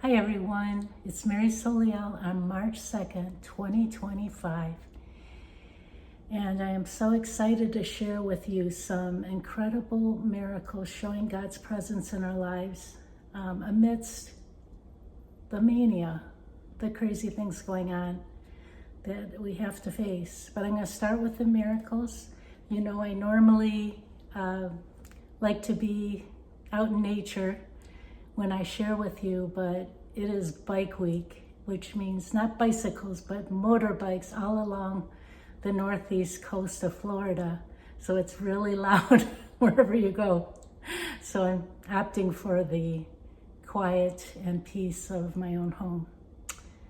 Hi everyone, it's Mary Soliel on March 2nd, 2025. And I am so excited to share with you some incredible miracles showing God's presence in our lives amidst the mania, the crazy things going on that we have to face. But I'm going to start with the miracles. You know, I normally like to be out in nature when I share with you, but it is bike week, which means not bicycles, but motorbikes all along the northeast coast of Florida. So it's really loud wherever you go. So I'm opting for the quiet and peace of my own home.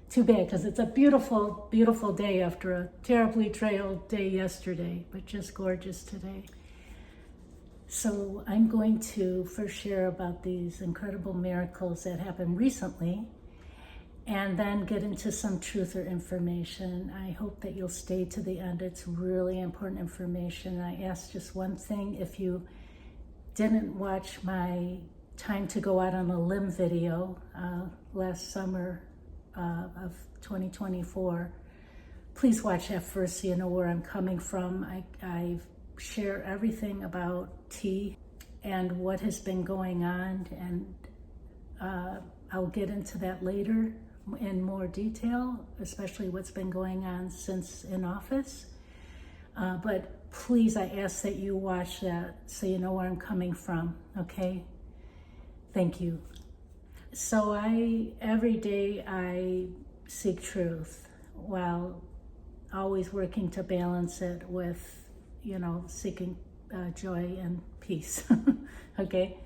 Too bad, because it's a beautiful, beautiful day after a terribly trailed day yesterday, but just gorgeous today. So I'm going to first share about these incredible miracles that happened recently, and then get into some truth or information. I hope that you'll stay to the end. It's really important information. I ask just one thing. If you didn't watch my Time to Go Out on a Limb video last summer of 2024, please watch that first so you know where I'm coming from. I share everything about tea and what has been going on, and I'll get into that later in more detail, especially what's been going on since in office. But please, I ask that you watch that so you know where I'm coming from, okay? Thank you. So every day I seek truth while always working to balance it with, seeking joy and peace, okay?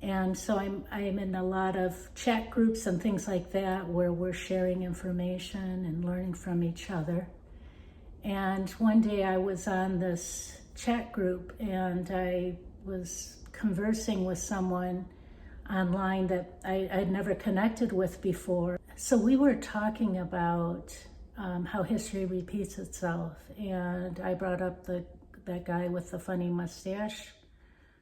And so I'm in a lot of chat groups and things like that where we're sharing information and learning from each other. And one day I was on this chat group and I was conversing with someone online that I'd never connected with before. So we were talking about how history repeats itself, and I brought up that guy with the funny mustache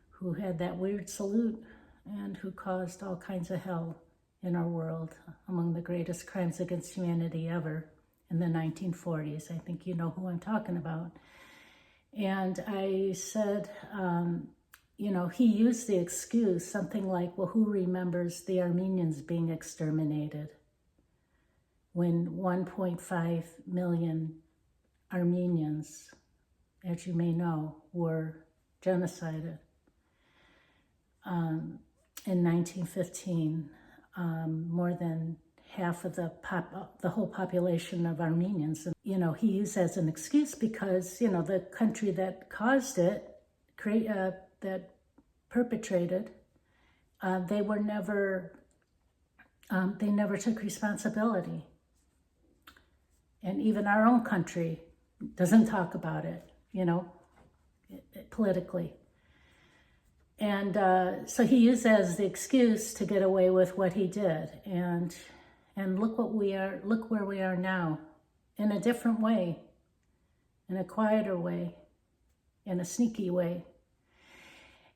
who had that weird salute and who caused all kinds of hell in our world, among the greatest crimes against humanity ever in the 1940s. I think you know who I'm talking about. And I said, he used the excuse, something like, well, who remembers the Armenians being exterminated when 1.5 million Armenians, as you may know, were genocided in 1915. More than half of the whole population of Armenians. And, he used as an excuse because, the country that caused it, that perpetrated, they never took responsibility. And even our own country doesn't talk about it, politically. And so he used that as the excuse to get away with what he did. And look where we are now, in a different way, in a quieter way, in a sneaky way.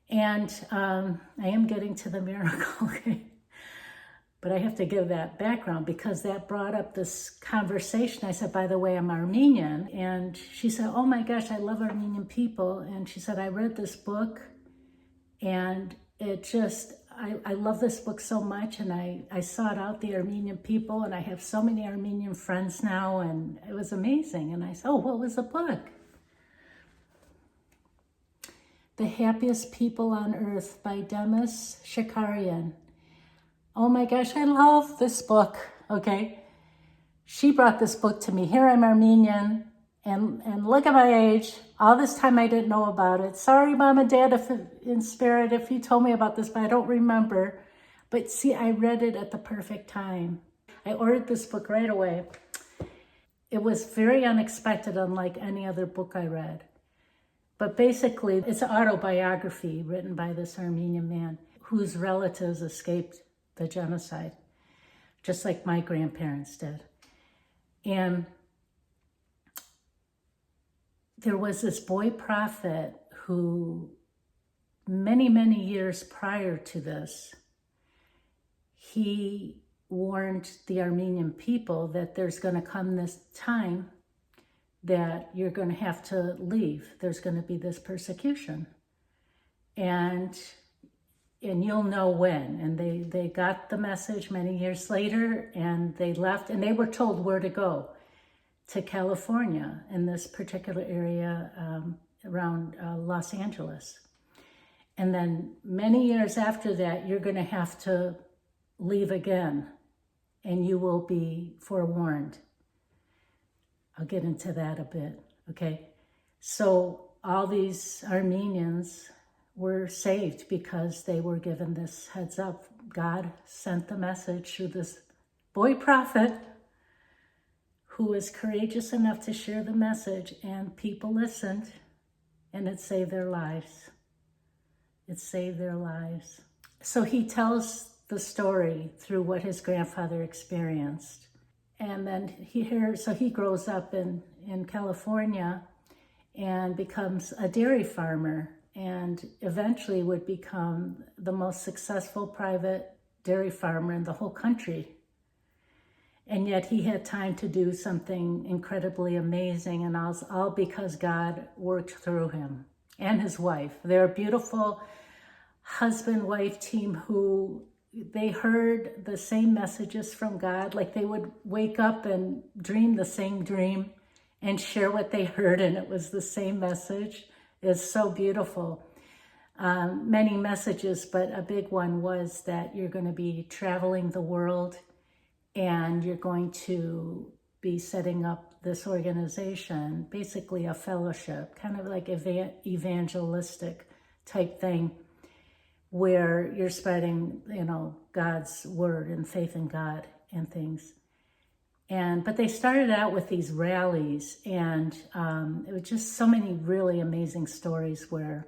And I am getting to the miracle, okay? But I have to give that background because that brought up this conversation. I said, by the way, I'm Armenian. And she said, oh my gosh, I love Armenian people. And she said, I read this book and I love this book so much. And I sought out the Armenian people, and I have so many Armenian friends now, and it was amazing. And I said, oh, what was the book? The Happiest People on Earth by Demis Shakarian. Oh my gosh, I love this book, okay? She brought this book to me. Here I'm Armenian, and look at my age. All this time I didn't know about it. Sorry, Mom and Dad, in spirit, if you told me about this, but I don't remember. But see, I read it at the perfect time. I ordered this book right away. It was very unexpected, unlike any other book I read. But basically, it's an autobiography written by this Armenian man whose relatives escaped the genocide, just like my grandparents did. And there was this boy prophet who, many, many years prior to this, he warned the Armenian people that there's going to come this time that you're going to have to leave. There's going to be this persecution. And you'll know when. And they got the message many years later, and they left, and they were told where to go, to California, in this particular area around Los Angeles. And then many years after that, you're going to have to leave again, and you will be forewarned. I'll get into that a bit, okay? So all these Armenians were saved because they were given this heads up. God sent the message through this boy prophet who was courageous enough to share the message, and people listened, and it saved their lives. It saved their lives. So he tells the story through what his grandfather experienced. And then he grows up in California and becomes a dairy farmer, and eventually would become the most successful private dairy farmer in the whole country. And yet he had time to do something incredibly amazing, and all because God worked through him and his wife. They're a beautiful husband-wife team who they heard the same messages from God. Like they would wake up and dream the same dream and share what they heard, and it was the same message. It's so beautiful. Many messages, but a big one was that you're going to be traveling the world, and you're going to be setting up this organization, basically a fellowship, kind of like evangelistic type thing, where you're spreading, God's word and faith in God and things. But they started out with these rallies, and it was just so many really amazing stories where,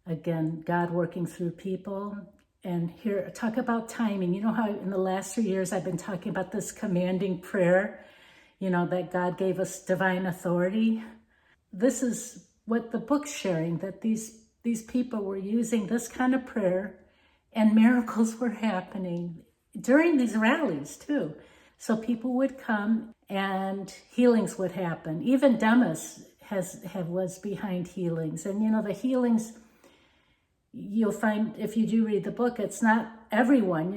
again, God working through people. And here, talk about timing. You know how in the last 3 years I've been talking about this commanding prayer, that God gave us divine authority. This is what the book's sharing, that these people were using this kind of prayer, and miracles were happening during these rallies too. So people would come and healings would happen. Even Demas was behind healings. And the healings, you'll find if you do read the book, it's not everyone.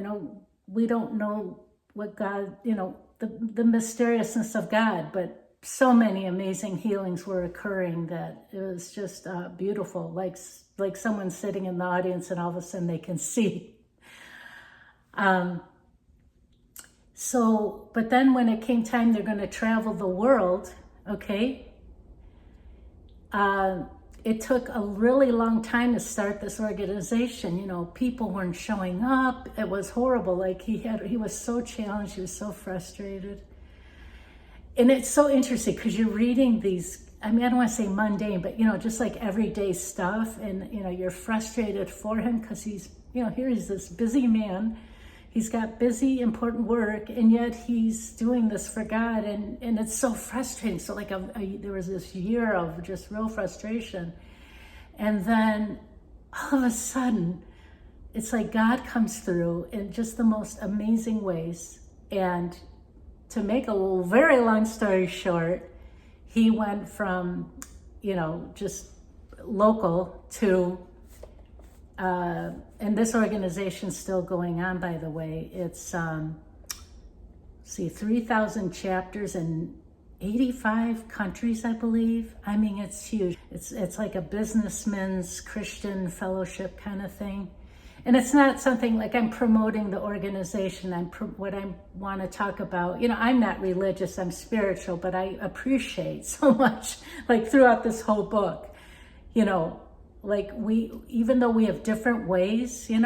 We don't know what God, the mysteriousness of God, but so many amazing healings were occurring that it was just beautiful, like someone sitting in the audience and all of a sudden they can see. But then when it came time, they're going to travel the world, okay? It took a really long time to start this organization. People weren't showing up. It was horrible. Like he was so challenged. He was so frustrated. And it's so interesting because you're reading these, I don't want to say mundane, but, just like everyday stuff. And, you're frustrated for him because he's, here he's this busy man. He's got busy, important work, and yet he's doing this for God, and it's so frustrating. So there was this year of just real frustration. And then all of a sudden, it's like God comes through in just the most amazing ways. And to make a very long story short, he went from, just local to, and this organization's still going on, by the way. It's, 3,000 chapters in 85 countries, I believe. It's huge. It's like a businessman's Christian fellowship kind of thing. And it's not something like I'm promoting the organization. What I want to talk about, I'm not religious, I'm spiritual, but I appreciate so much, throughout this whole book, even though we have different ways, we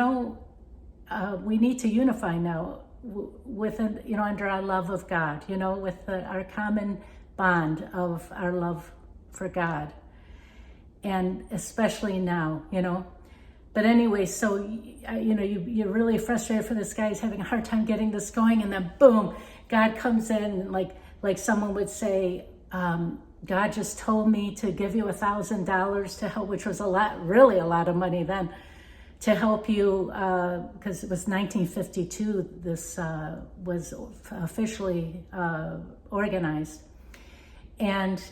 need to unify now within, under our love of God, with our common bond of our love for God. And especially now, But anyway, so, you're really frustrated for this guy. He's having a hard time getting this going. And then boom, God comes in, and like someone would say, God just told me to give you $1,000 to help, which was really a lot of money then, to help you, because it was 1952, this was officially organized. And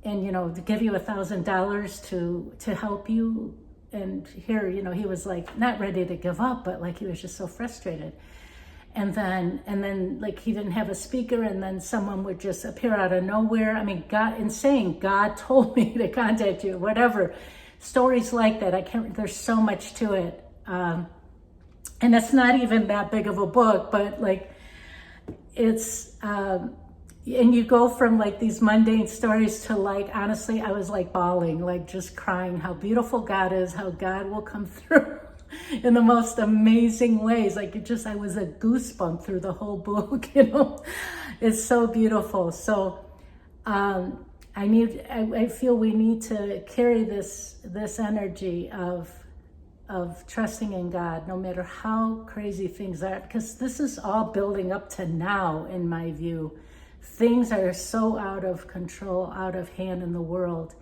you know, to give you $1,000 to help you. And here, you know, he was like not ready to give up, but like he was just so frustrated. And then like he didn't have a speaker, and then someone would just appear out of nowhere. I mean, God told me to contact you, whatever. Stories like that. There's so much to it. And it's not even that big of a book, but like it's, and you go from like these mundane stories to like, honestly, I was like bawling, like just crying how beautiful God is, how God will come through in the most amazing ways. Like I was a goosebump through the whole book, you know. It's so beautiful. So I feel we need to carry this energy of trusting in God, no matter how crazy things are, because this is all building up to now, in my view. Things are so out of control, out of hand in the world.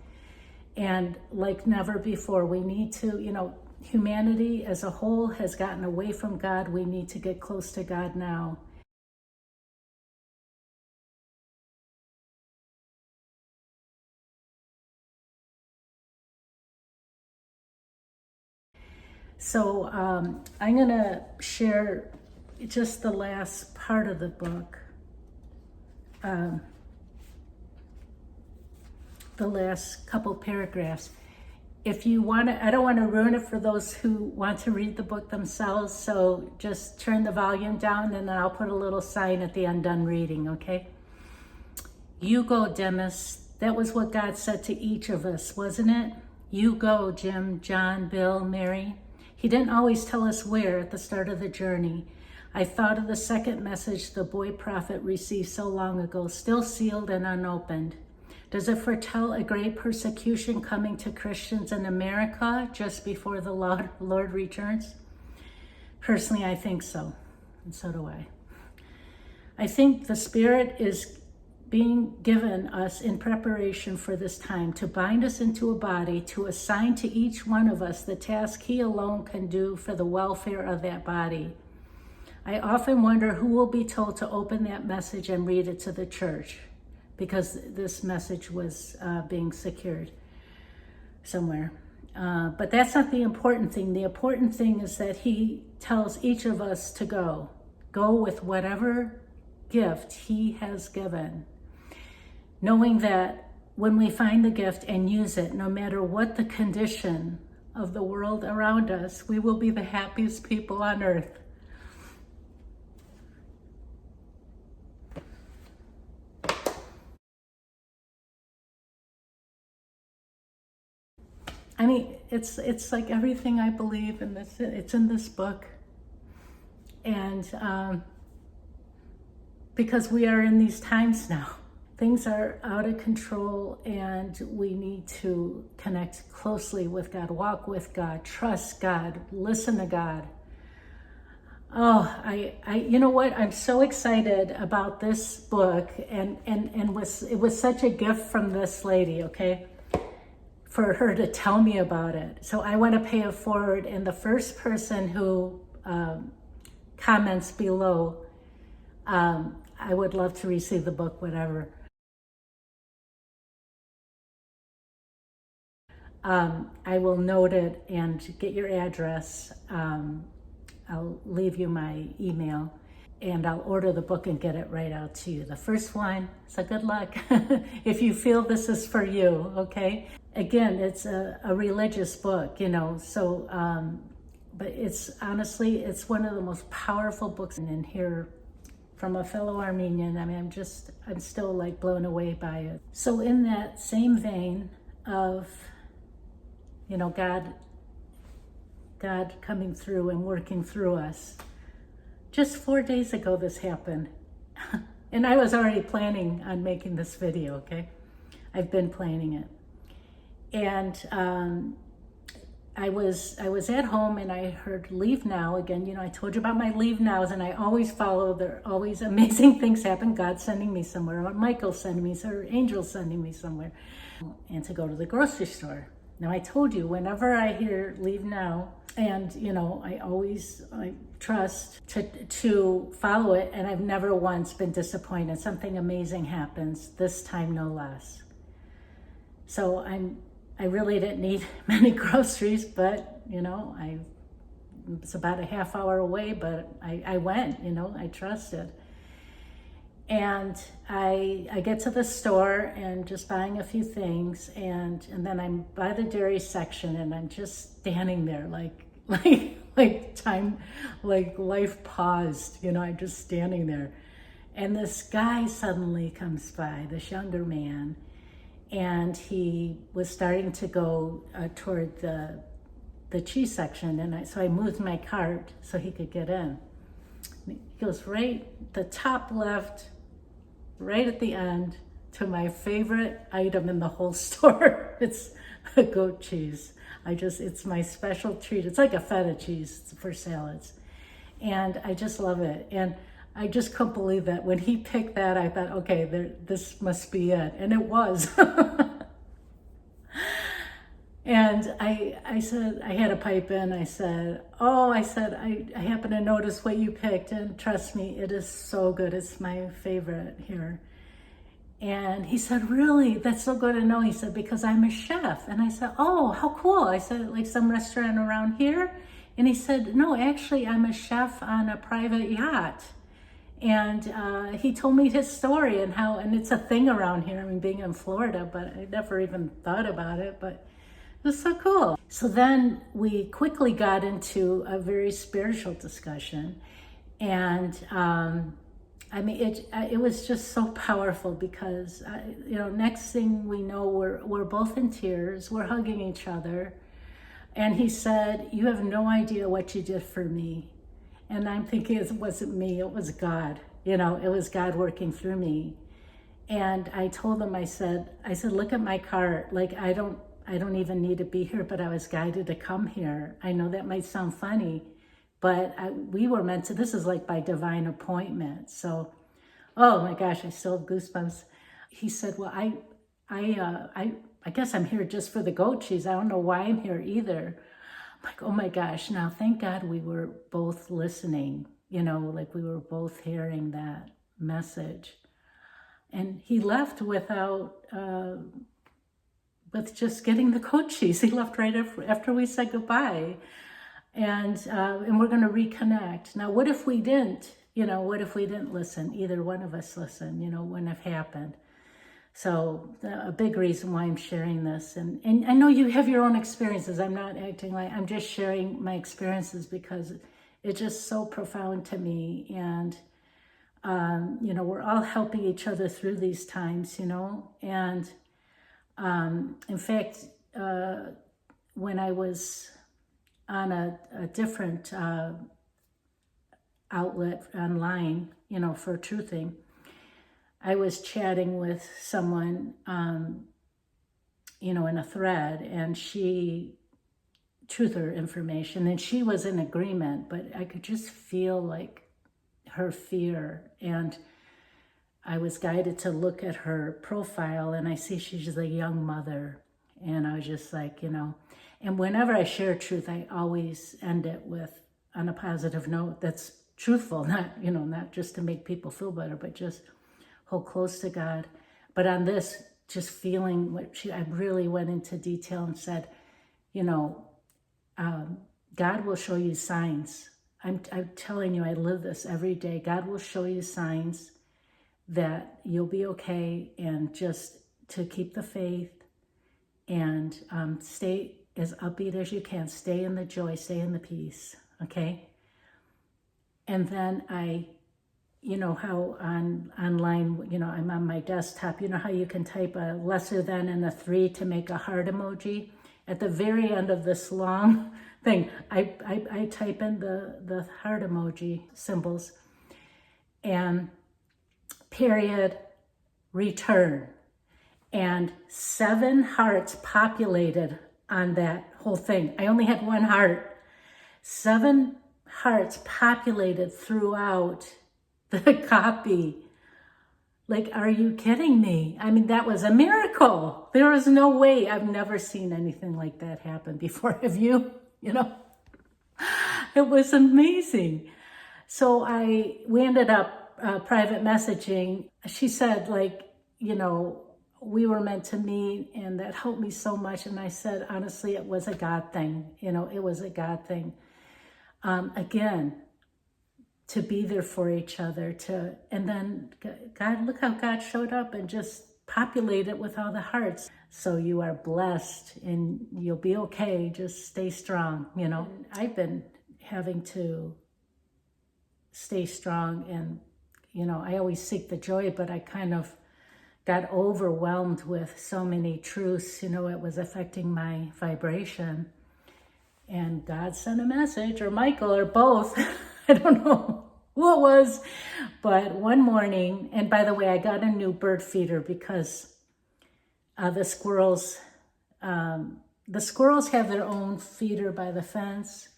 And like never before, we need to, you know, humanity as a whole has gotten away from God. We need to get close to God now. So I'm going to share just the last part of the book. The last couple paragraphs. If you want to, I don't want to ruin it for those who want to read the book themselves, so just turn the volume down, and then I'll put a little sign at the end, done reading, okay? You go, Demas. That was what God said to each of us, wasn't it? You go, Jim, John, Bill, Mary. He didn't always tell us where at the start of the journey. I thought of the second message the boy prophet received so long ago, still sealed and unopened. Does it foretell a great persecution coming to Christians in America just before the Lord returns? Personally, I think so, and so do I. I think the Spirit is being given us in preparation for this time to bind us into a body, to assign to each one of us the task He alone can do for the welfare of that body. I often wonder who will be told to open that message and read it to the church, because this message was being secured somewhere. But that's not the important thing. The important thing is that He tells each of us to go. Go with whatever gift He has given, knowing that when we find the gift and use it, no matter what the condition of the world around us, we will be the happiest people on earth. I mean, it's like everything I believe in this. It's in this book, and because we are in these times now, things are out of control, and we need to connect closely with God, walk with God, trust God, listen to God. Oh, you know what? I'm so excited about this book, and it was such a gift from this lady. Okay. For her to tell me about it. So I want to pay it forward, and the first person who comments below, I would love to receive the book, whatever. I will note it and get your address. I'll leave you my email, and I'll order the book and get it right out to you. The first one, so good luck if you feel this is for you, okay? Again, it's a religious book, you know, so, but it's honestly, it's one of the most powerful books in here from a fellow Armenian. I mean, I'm still like blown away by it. So in that same vein of, you know, God coming through and working through us, just 4 days ago this happened. And I was already planning on making this video, okay? I've been planning it. And I was at home, and I heard leave now again. You know, I told you about my leave nows, and I always follow. There are always amazing things happen. God sending me somewhere, or Michael sending me, or Angel sending me somewhere, and to go to the grocery store. Now, I told you, whenever I hear leave now, and, I trust to follow it, and I've never once been disappointed. Something amazing happens, this time no less. So I really didn't need many groceries, but, it's about a half hour away, but I went, I trusted. And I get to the store and just buying a few things, and then I'm by the dairy section, and I'm just standing there like time, like life paused, I'm just standing there. And this guy suddenly comes by, this younger man, and he was starting to go toward the cheese section, and so I moved my cart so he could get in. He goes right the top left, right at the end, to my favorite item in the whole store. It's a goat cheese. It's my special treat. It's like a feta cheese for salads. And I just love it. And I just couldn't believe that. When he picked that, I thought, okay, this must be it. And it was. And I said, I had a pipe in. I said, I happen to notice what you picked, and trust me, it is so good. It's my favorite here. And he said, really? That's so good to know. He said, because I'm a chef. And I said, oh, how cool. I said, like some restaurant around here? And he said, no, actually, I'm a chef on a private yacht. And he told me his story and it's a thing around here. I mean, being in Florida, but I never even thought about it, but it was so cool. So then we quickly got into a very spiritual discussion. And it was just so powerful because, next thing we know, we're both in tears, we're hugging each other. And he said, you have no idea what you did for me. And I'm thinking it wasn't me, it was God. It was God working through me. And I told him, I said, look at my cart. Like, I don't even need to be here, but I was guided to come here. I know that might sound funny, but we were meant to, this is like by divine appointment. So, oh my gosh, I still have goosebumps. He said, well, I guess I'm here just for the goat cheese. I don't know why I'm here either. I'm like, oh my gosh, now thank God we were both listening, like we were both hearing that message. And he left with just getting the goat cheese. He left right after we said goodbye. And we're going to reconnect. Now, what if we didn't? What if we didn't listen? Either one of us listened, wouldn't have happened. So a big reason why I'm sharing this. And I know you have your own experiences. I'm not acting like, I'm just sharing my experiences because it's just so profound to me. And, we're all helping each other through these times, And in fact, when I was on a different outlet online, for truthing, I was chatting with someone, in a thread, and she truthed information, and she was in agreement, but I could just feel like her fear. And I was guided to look at her profile, and I see she's just a young mother. And I was just like, and whenever I share truth, I always end it on a positive note that's truthful, not just to make people feel better, but just hold close to God. But on this, just feeling I really went into detail and said, God will show you signs. I'm telling you, I live this every day. God will show you signs that you'll be okay, and just to keep the faith and stay as upbeat as you can. Stay in the joy, stay in the peace, okay? And then how online, I'm on my desktop, how you can type a lesser than and a 3 to make a heart emoji. At the very end of this long thing, I type in the heart emoji symbols, and period, return. And 7 hearts populated on that whole thing. I only had 1 heart. 7 hearts populated throughout the copy Like, are you kidding me? I mean, that was a miracle. There was no way. I've never seen anything like that happen before. Have you? You know, it was amazing. So we ended up private messaging. She said, like, you know, we were meant to meet, and that helped me so much. And I said, honestly, it was a God thing. You know, it was a God thing. Again, to be there for each other, and then God, look how God showed up and just populated it with all the hearts. So you are blessed and you'll be okay. Just stay strong, you know. And I've been having to stay strong, and, you know, I always seek the joy, but I kind of got overwhelmed with so many truths, you know, it was affecting my vibration. And God sent a message, or Michael, or both. I don't know who it was. But one morning, and by the way, I got a new bird feeder because the squirrels have their own feeder by the fence.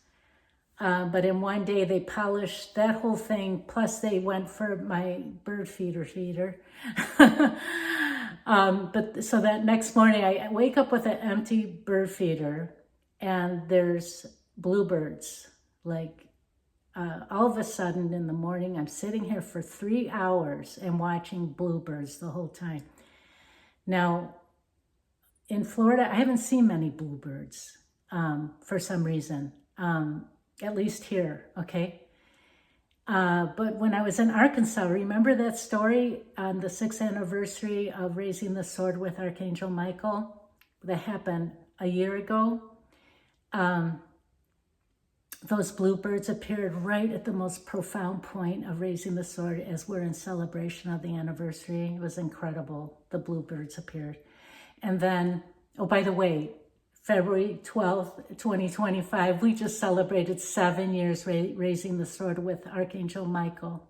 But in one day they polished that whole thing, plus they went for my bird feeder. But so that next morning I wake up with an empty bird feeder, and there's bluebirds. Like all of a sudden in the morning, I'm sitting here for 3 hours and watching bluebirds the whole time. Now, in Florida, I haven't seen many bluebirds for some reason. At least here, okay? But when I was in Arkansas, remember that story on the 6th anniversary of raising the sword with Archangel Michael? That happened a year ago. Those bluebirds appeared right at the most profound point of raising the sword as we're in celebration of the anniversary. It was incredible. The bluebirds appeared. And then, oh, by the way, February 12th, 2025, we just celebrated 7 years raising the sword with Archangel Michael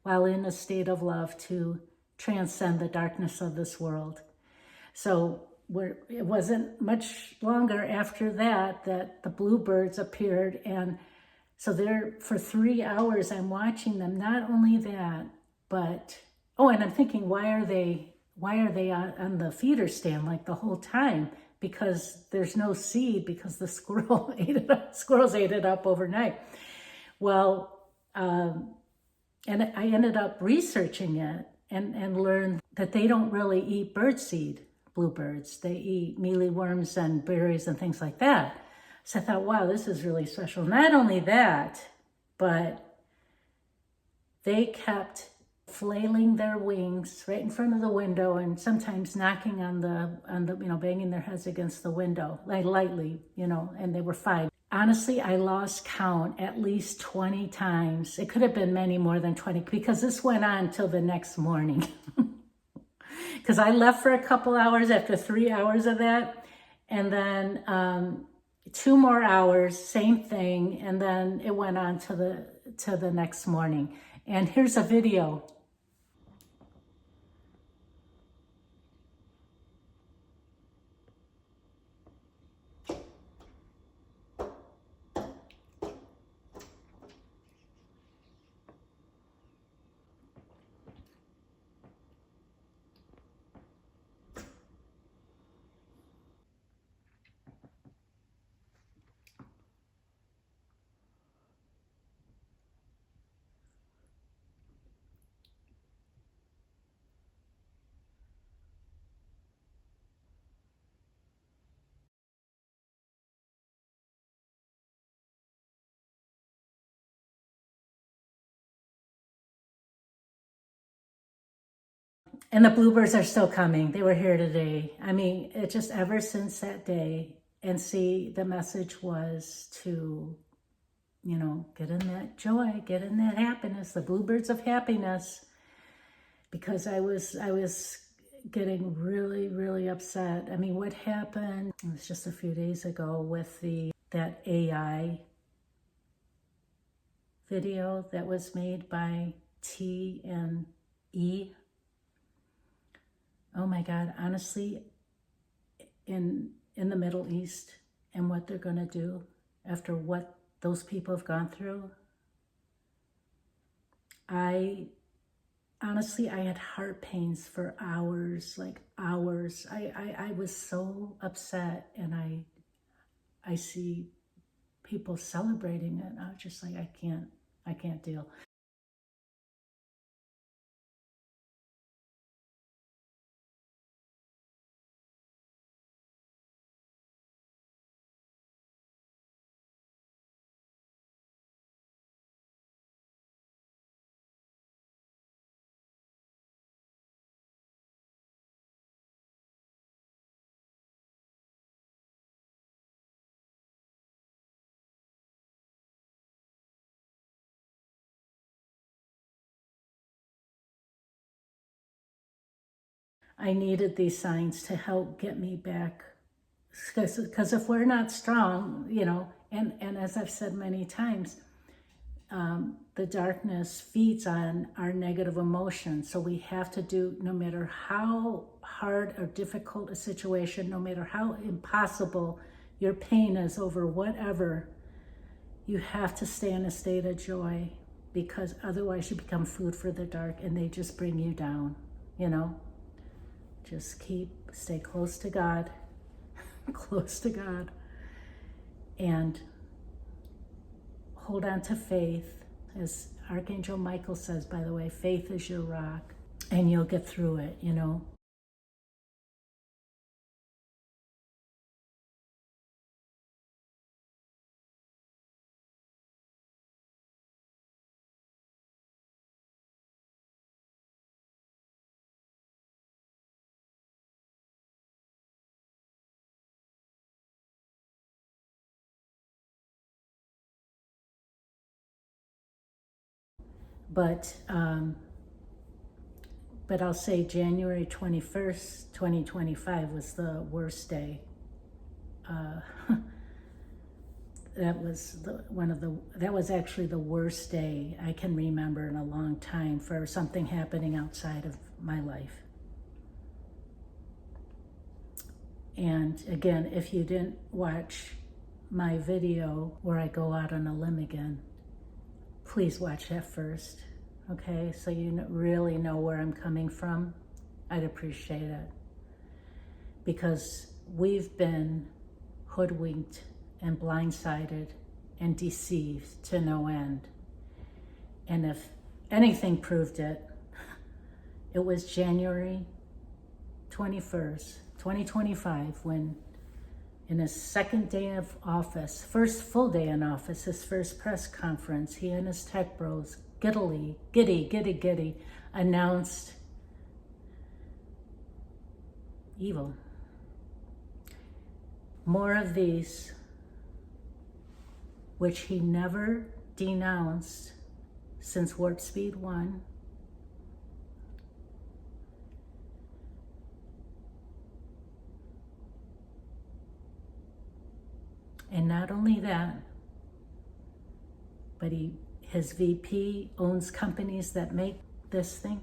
while in a state of love to transcend the darkness of this world. So it wasn't much longer after that the bluebirds appeared. And so there for 3 hours, I'm watching them. Not only that, but, oh, and I'm thinking, why are they on the feeder stand like the whole time? Because there's no seed, because the squirrels ate it up overnight. Well, and I ended up researching it and learned that they don't really eat birdseed, bluebirds. They eat mealyworms and berries and things like that. So I thought, wow, this is really special. Not only that, but they kept flailing their wings right in front of the window, and sometimes knocking on the, you know, banging their heads against the window, like lightly, you know, and they were fine. Honestly, I lost count at least 20 times. It could have been many more than 20, because this went on till the next morning. Because I left for a couple hours after 3 hours of that, and then 2 more hours, same thing, and then it went on to the next morning. And here's a video. And the bluebirds are still coming. They were here today. I mean, it just ever since that day. And see, the message was to, you know, get in that joy, get in that happiness, the bluebirds of happiness. Because I was getting really, really upset. I mean, what happened, it was just a few days ago with that AI video that was made by T and E. Oh my God, honestly, in the Middle East and what they're going to do after what those people have gone through, I honestly, I had heart pains for hours, like hours. I was so upset, and I see people celebrating it. I was just like, I can't deal. I needed these signs to help get me back. Because if we're not strong, and as I've said many times, the darkness feeds on our negative emotions. So we have to do, no matter how hard or difficult a situation, no matter how impossible your pain is over whatever, you have to stay in a state of joy, because otherwise you become food for the dark and they just bring you down, you know? Just stay close to God, close to God, and hold on to faith. As Archangel Michael says, by the way, faith is your rock, and you'll get through it, But I'll say January 21st, 2025 was the worst day. That was actually the worst day I can remember in a long time for something happening outside of my life. And again, if you didn't watch my video where I go out on a limb again, please watch that first, okay? So you really know where I'm coming from. I'd appreciate it. Because we've been hoodwinked and blindsided and deceived to no end. And if anything proved it, it was January 21st, 2025, when in his second day of office, first full day in office, his first press conference, he and his tech bros, giddy, announced evil. More of these, which he never denounced since Warp Speed 1. And not only that, but his VP owns companies that make this thing.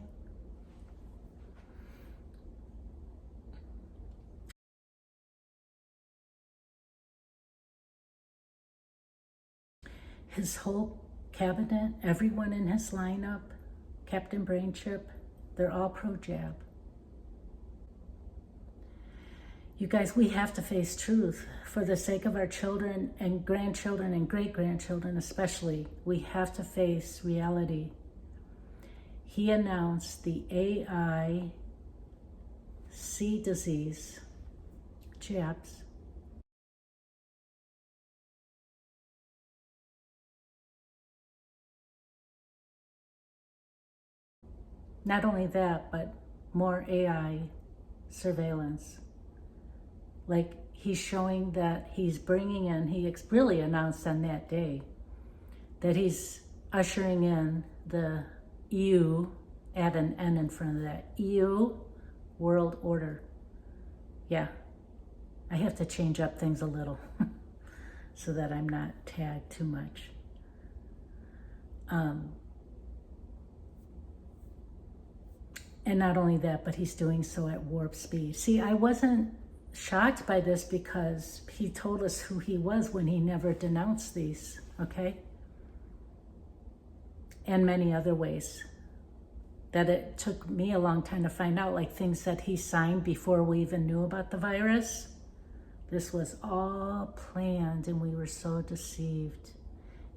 His whole cabinet, everyone in his lineup, Captain Brainchip, they're all pro-jab. You guys, we have to face truth for the sake of our children and grandchildren and great-grandchildren especially. We have to face reality. He announced the AI C disease jabs. Not only that, but more AI surveillance. Like, he's showing that he's bringing in, he really announced on that day that he's ushering in the EU, add an N in front of that, EU world order. Yeah, I have to change up things a little so that I'm not tagged too much. And not only that, but he's doing so at warp speed. See, I wasn't shocked by this because he told us who he was when he never denounced these, okay? And many other ways. that it took me a long time to find out, like things that he signed before we even knew about the virus. This was all planned, and we were so deceived.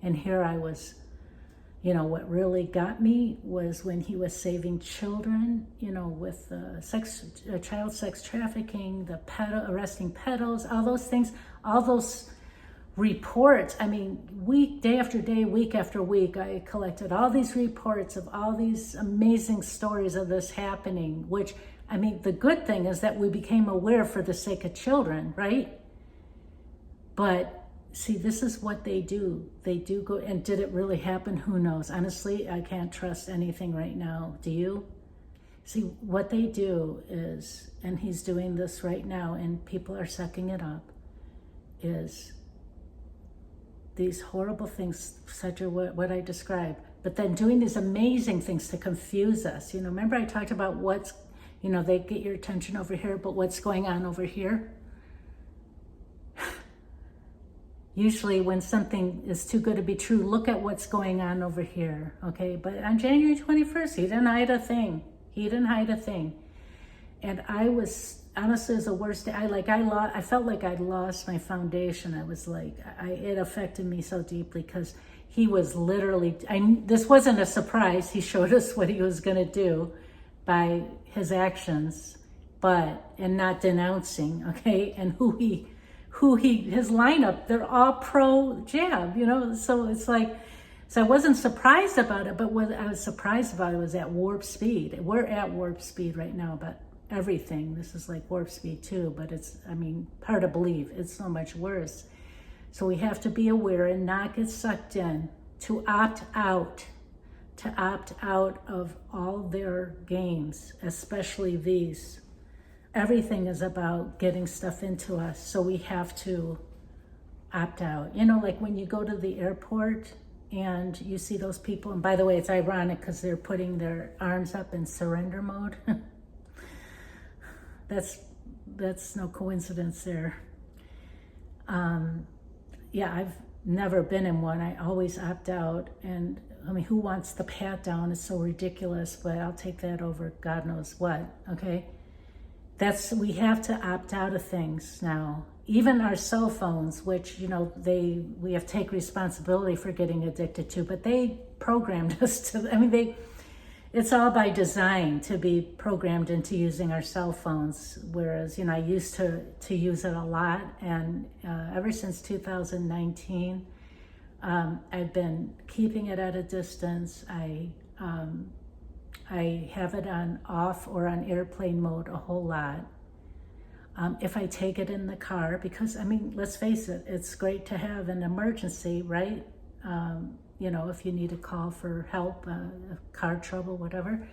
And here I was, what really got me was when he was saving children, with child sex trafficking, arresting pedos, all those things, all those reports. I mean, day after day, week after week, I collected all these reports of all these amazing stories of this happening, which, I mean, the good thing is that we became aware for the sake of children, right? But see, this is what they do. They do go, and did it really happen? Who knows? Honestly, I can't trust anything right now. Do you? See, what they do is, and he's doing this right now, and people are sucking it up, is these horrible things, such as what I described, but then doing these amazing things to confuse us. Remember I talked about what's, they get your attention over here, but what's going on over here? Usually when something is too good to be true, look at what's going on over here, okay? But on January 21st, he didn't hide a thing. He didn't hide a thing. And I was, honestly, it was the worst day. I felt like I'd lost my foundation. I was like, it affected me so deeply because he was literally, this wasn't a surprise. He showed us what he was going to do by his actions, and not denouncing, okay? And his lineup, they're all pro-jab, So it's like, so I wasn't surprised about it, but what I was surprised about it was at warp speed. We're at warp speed right now, but everything. This is like warp speed too, but it's, hard to believe. It's so much worse. So we have to be aware and not get sucked in, to opt out of all their games, especially these. Everything is about getting stuff into us, so we have to opt out. Like when you go to the airport and you see those people, and by the way, it's ironic because they're putting their arms up in surrender mode. That's no coincidence there. Yeah, I've never been in one. I always opt out. And who wants the pat down? It's so ridiculous, but I'll take that over God knows what, okay? We have to opt out of things now. Even our cell phones, which, we have to take responsibility for getting addicted to, but they programmed us to, it's all by design to be programmed into using our cell phones. Whereas, I used to use it a lot. And ever since 2019, I've been keeping it at a distance. I have it on off or on airplane mode a whole lot. If I take it in the car, because let's face it, it's great to have an emergency, right? If you need a call for help, car trouble, whatever.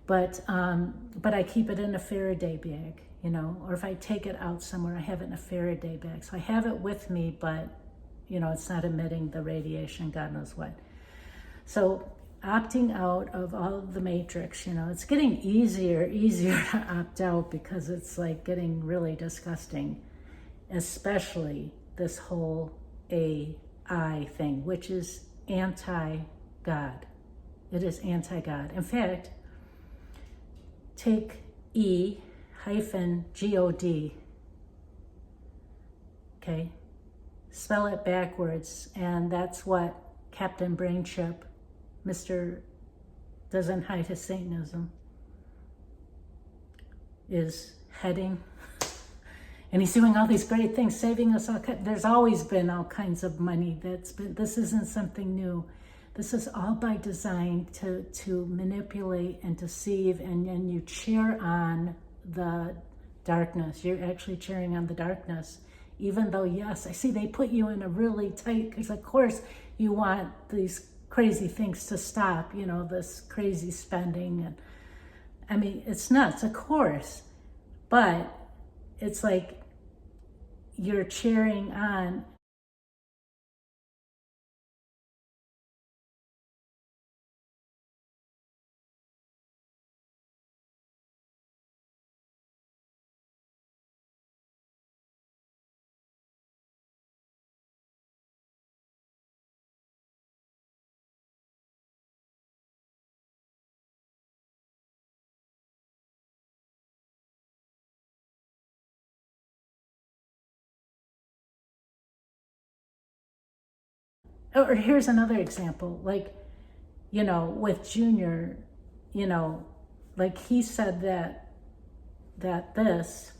But I keep it in a Faraday bag, or if I take it out somewhere, I have it in a Faraday bag. So I have it with me, but it's not emitting the radiation, God knows what. So opting out of all of the matrix, it's getting easier to opt out because it's like getting really disgusting, especially this whole AI thing, which is anti-God. It is anti-God. In fact, take E-God, okay? Spell it backwards, and that's what Captain Brainchip, Mr. Doesn't Hide His Satanism, is heading. And he's doing all these great things, saving us all. There's always been all kinds of money this isn't something new. This is all by design to manipulate and deceive, and you cheer on the darkness. You're actually cheering on the darkness. Even though, yes, I see they put you in a really tight, because of course you want these crazy things to stop, this crazy spending. And it's nuts, of course, but it's like you're cheering on Or here's another example, like, you know, with Junior, you know, like he said that this,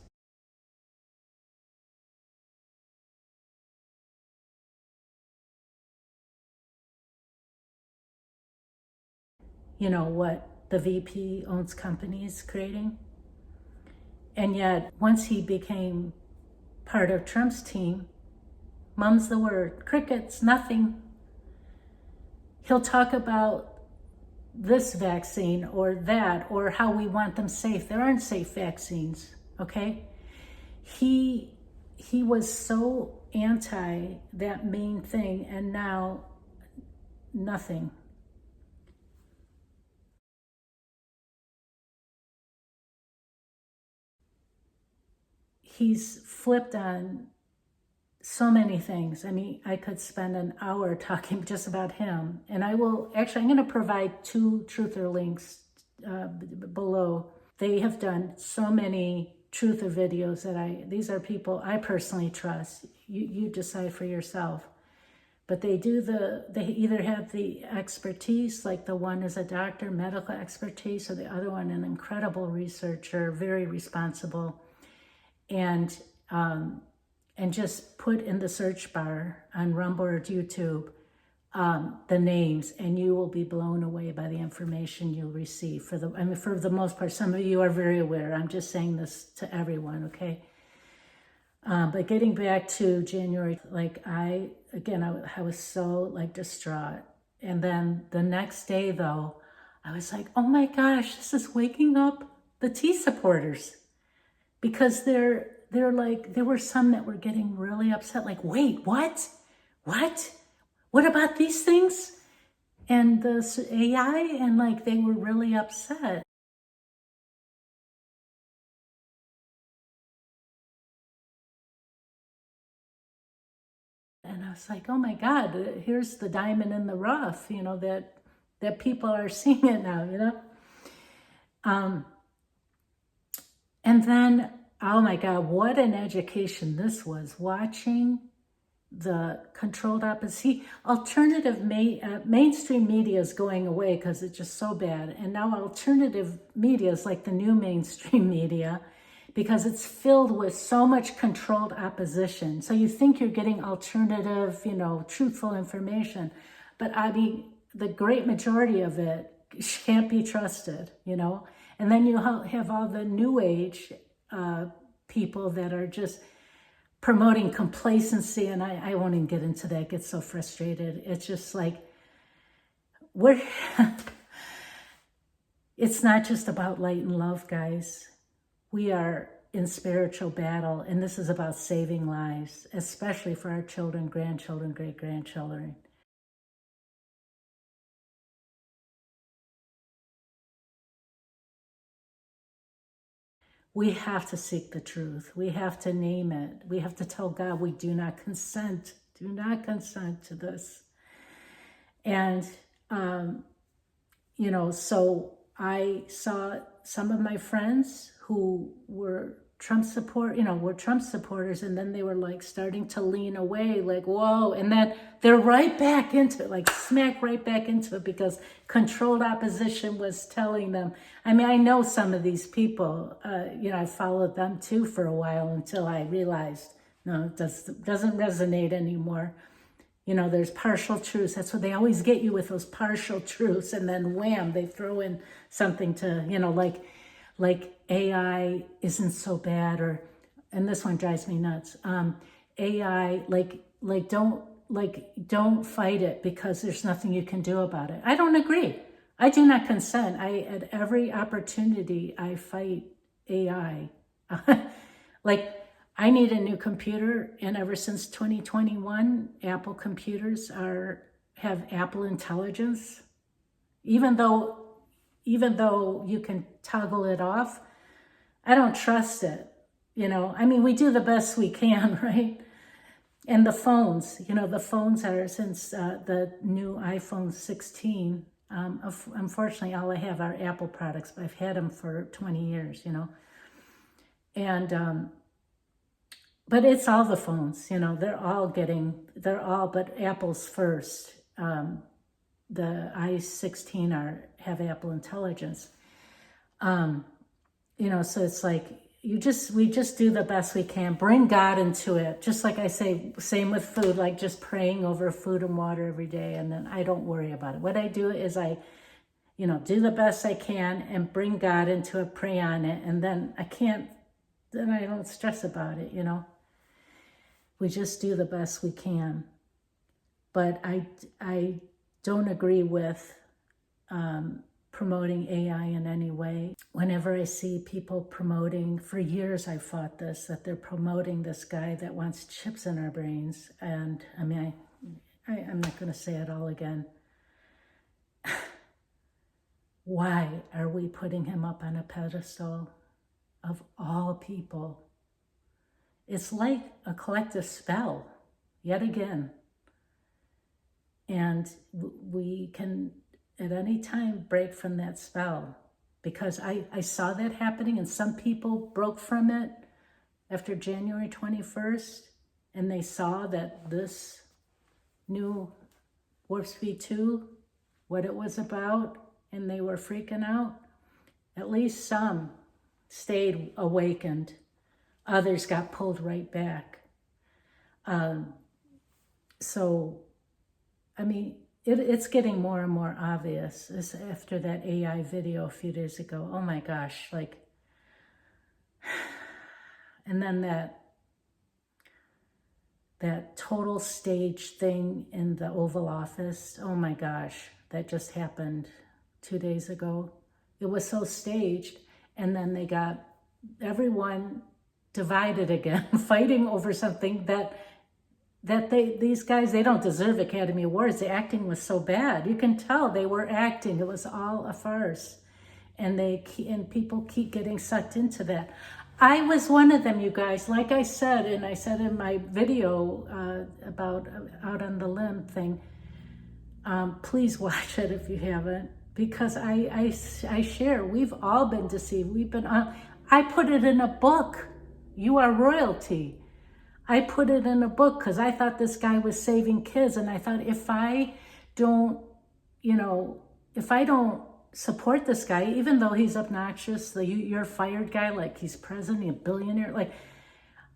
you know, what the VP owns companies creating. And yet, once he became part of Trump's team, mum's the word, crickets, nothing. He'll talk about this vaccine or that, or how we want them safe. There aren't safe vaccines, okay? He was so anti that main thing, and now nothing. He's flipped on so many things. I mean, I could spend an hour talking just about him. And I will, actually, I'm going to provide 2 truther links below. They have done so many truther videos that these are people I personally trust. You decide for yourself. But they either have the expertise, like the one is a doctor, medical expertise, or the other one an incredible researcher, very responsible. And just put in the search bar on Rumble or YouTube the names, and you will be blown away by the information you'll receive. For the most part, some of you are very aware. I'm just saying this to everyone, okay? But getting back to January, like I was so like distraught. And then the next day though, I was like, oh my gosh, this is waking up the T supporters. Because they're like, there were some that were getting really upset, like, wait, what? What about these things? And the AI, and like, they were really upset. And I was like, oh my God, here's the diamond in the rough, you know, that people are seeing it now, you know? And then, oh my God, what an education this was, watching the controlled opposition. Alternative mainstream media is going away because it's just so bad. And now alternative media is like the new mainstream media because it's filled with so much controlled opposition. So you think you're getting alternative, you know, truthful information. But I mean, the great majority of it can't be trusted, you know? And then you have all the new age people that are just promoting complacency, and I won't even get into that. I get so frustrated. It's just like, it's not just about light and love, guys. We are in spiritual battle, and this is about saving lives, especially for our children, grandchildren, great-grandchildren. We have to seek the truth. We have to name it. We have to tell God we do not consent to this. And, you know, so I saw some of my friends who were Trump supporters, and then they were like starting to lean away, like, whoa, and then they're right back into it, like smack right back into it, because controlled opposition was telling them. I mean, I know some of these people, you know, I followed them too for a while until I realized, no, it doesn't resonate anymore. You know, there's partial truths. That's what they always get you with, those partial truths, and then wham, they throw in something to, you know, like AI isn't so bad, or, and this one drives me nuts. AI, don't fight it because there's nothing you can do about it. I don't agree. I do not consent. At every opportunity, I fight AI. Like, I need a new computer, and ever since 2021, Apple computers have Apple Intelligence. Even though you can toggle it off, I don't trust it. You know, I mean, we do the best we can, right? And the phones, you know, the phones are, since the new iPhone 16, unfortunately, all I have are Apple products, but I've had them for 20 years, you know. And but it's all the phones, you know, they're all, but Apple's first. The i16 have Apple Intelligence. You know, so it's like, we just do the best we can, bring God into it. Just like I say, same with food, like just praying over food and water every day. And then I don't worry about it. What I do is you know, do the best I can and bring God into it, pray on it. And then then I don't stress about it, you know. We just do the best we can. But I don't agree with promoting AI in any way. Whenever I see people promoting, for years I've fought this, that they're promoting this guy that wants chips in our brains. And I mean, I'm not going to say it all again. Why are we putting him up on a pedestal of all people? It's like a collective spell, yet again. And we can at any time break from that spell, because I saw that happening, and some people broke from it after January 21st, and they saw that this new Warp Speed 2, what it was about, and they were freaking out. At least some stayed awakened. Others got pulled right back. So, I mean, it's getting more and more obvious after that AI video a few days ago. Oh my gosh, like, and then that total stage thing in the Oval Office. Oh my gosh, that just happened 2 days ago. It was so staged, and then they got everyone divided again, fighting over something that these guys, they don't deserve Academy Awards. The acting was so bad. You can tell they were acting. It was all a farce. And people keep getting sucked into that. I was one of them, you guys. Like I said, and I said in my video about Out on the Limb thing, please watch it if you haven't, because I share, we've all been deceived. I put it in a book. You Are Royalty. I put it in a book because I thought this guy was saving kids. And I thought, if I don't support this guy, even though he's obnoxious, the you're fired guy, like he's president, a billionaire, like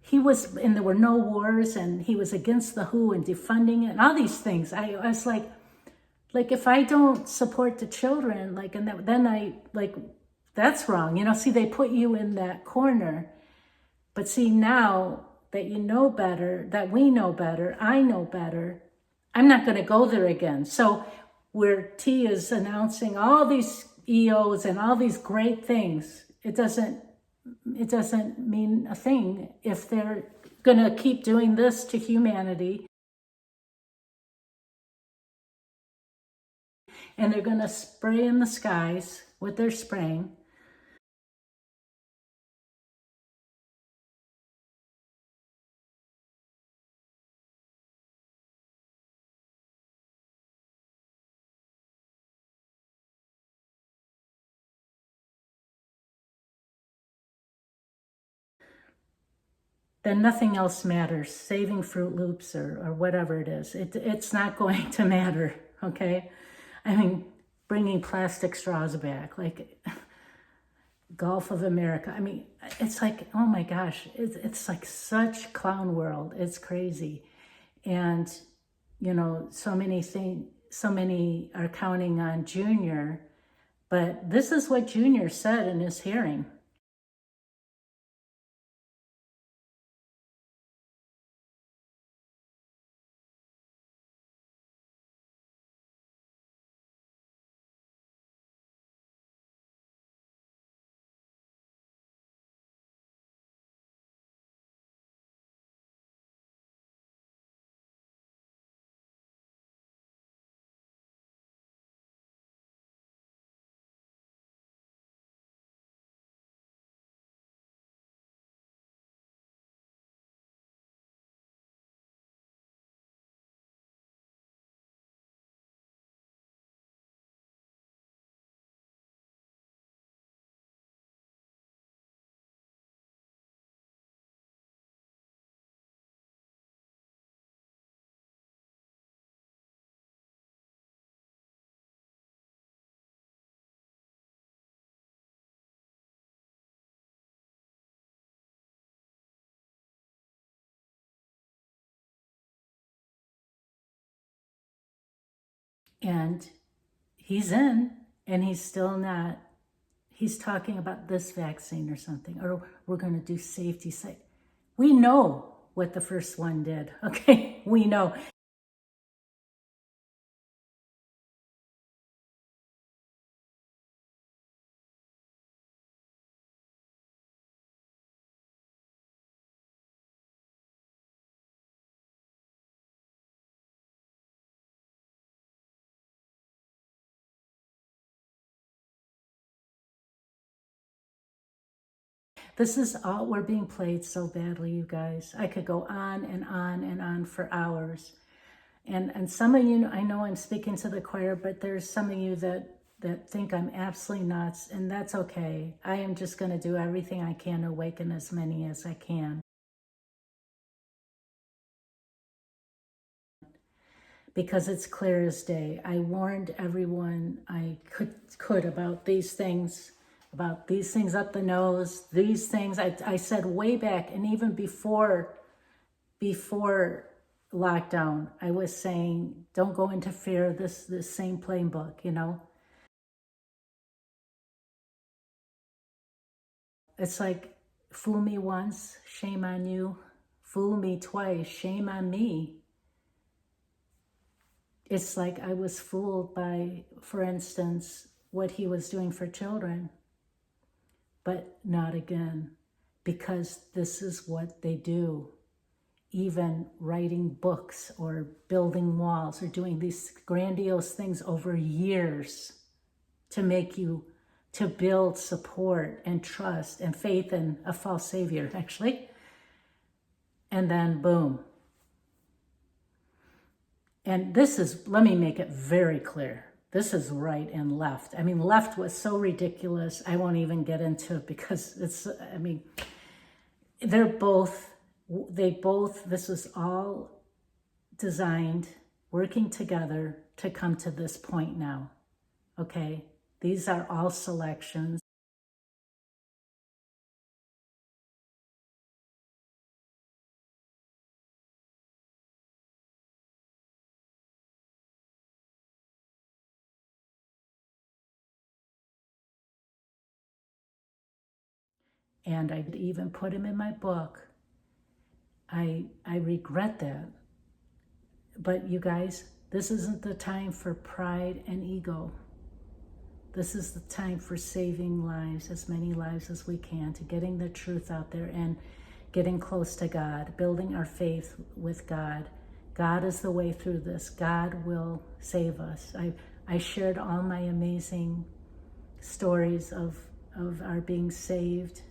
he was, and there were no wars, and he was against the WHO and defunding it and all these things. I was like, if I don't support the children, like, and then I, like, that's wrong. You know, see, they put you in that corner. But see, now that you know better, that we know better, I know better, I'm not going to go there again. So where T is announcing all these EOs and all these great things, it doesn't mean a thing if they're going to keep doing this to humanity, and they're going to spray in the skies with their spraying. Then nothing else matters. Saving Fruit Loops or whatever it is. It's not going to matter, okay? I mean, bringing plastic straws back, like Gulf of America. I mean, it's like, oh my gosh, it's like such clown world. It's crazy. And, you know, so many are counting on Junior, but this is what Junior said in his hearing. And he's in, and he's still not. He's talking about this vaccine or something, or we're going to do safety site. We know what the first one did, okay? We know. This is all, we're being played so badly, you guys. I could go on and on and on for hours. And some of you, I know I'm speaking to the choir, but there's some of you that think I'm absolutely nuts, and that's okay. I am just going to do everything I can to awaken as many as I can. Because it's clear as day. I warned everyone I could about these things up the nose, these things. I said way back, and even before lockdown, I was saying, don't go into fear, this same plain book, you know. It's like, fool me once, shame on you. Fool me twice, shame on me. It's like I was fooled by, for instance, what he was doing for children, but not again, because this is what they do. Even writing books or building walls or doing these grandiose things over years to make you, to build support and trust and faith in a false savior, actually. And then boom. And this is, let me make it very clear. This is right and left. I mean, left was so ridiculous. I won't even get into it because it's, I mean, they both, this is all designed, working together to come to this point now. Okay? These are all selections. And I even put him in my book. I regret that. But you guys, this isn't the time for pride and ego. This is the time for saving lives, as many lives as we can, to getting the truth out there and getting close to God, building our faith with God. God is the way through this. God will save us. I shared all my amazing stories of our being saved.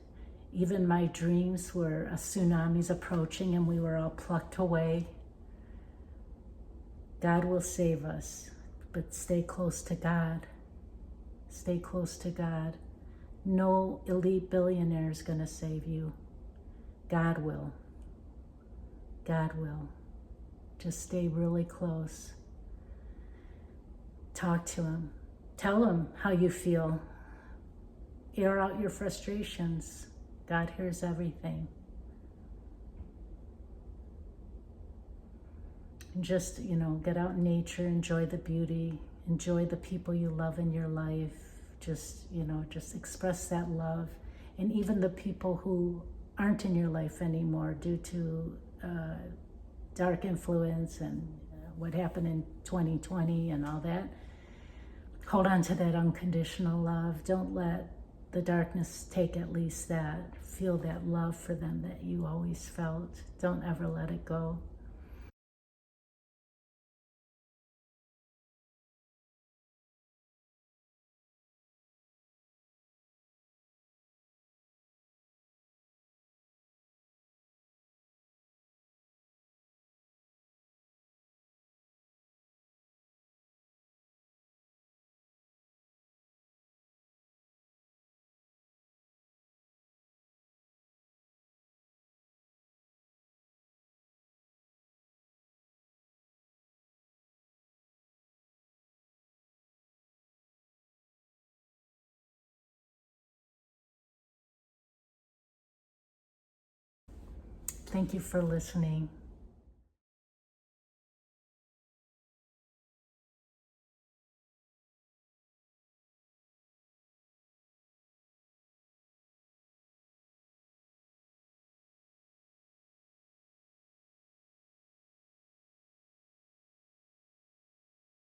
Even my dreams were a tsunami's approaching and we were all plucked away. God will save us, but stay close to God. Stay close to God. No elite billionaire is going to save you. God will. God will. Just stay really close. Talk to him. Tell him how you feel. Air out your frustrations. God hears everything. And just, you know, get out in nature, enjoy the beauty, enjoy the people you love in your life. Just, you know, just express that love. And even the people who aren't in your life anymore due to dark influence and what happened in 2020 and all that. Hold on to that unconditional love. Don't let the darkness take at least that. Feel that love for them that you always felt. Don't ever let it go. Thank you for listening.